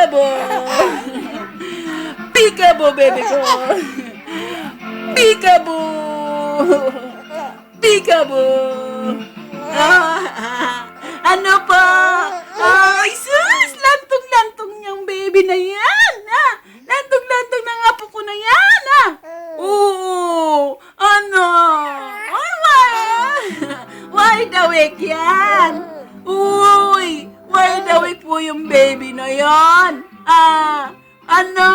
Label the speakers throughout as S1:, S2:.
S1: Peekaboo! Peekaboo, baby ko! Peekaboo! Peekaboo! Ano po? Ay, sus! Lantong-lantong niyang baby na yan! Lantong-lantong ng apo ko na yan! Oo! Ano? Wide awake yan! Uy! Wide awake po yung baby na yan! Ano?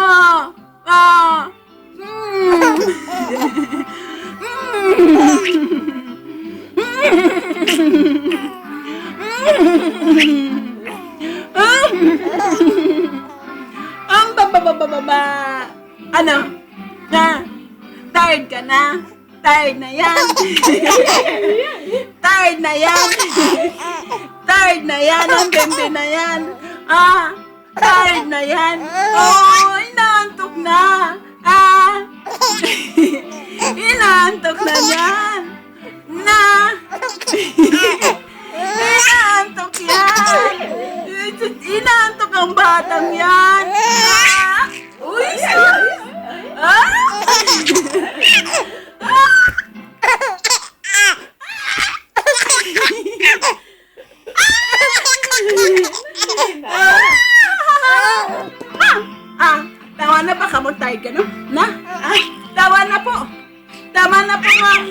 S1: Ang bababababa. Ano? Tired ka na? Tired na yan? Tired na yan? Tired na yan? Ang bembe na yan? Tired na yan? Oh, inaantok na. Inaantok na yan. Inaantok yan. Inaantok ang batang yan. Uy, sus. Tawa na ba? Kamot tayo ka, no? Tawa na po. Tama na po, ma'am.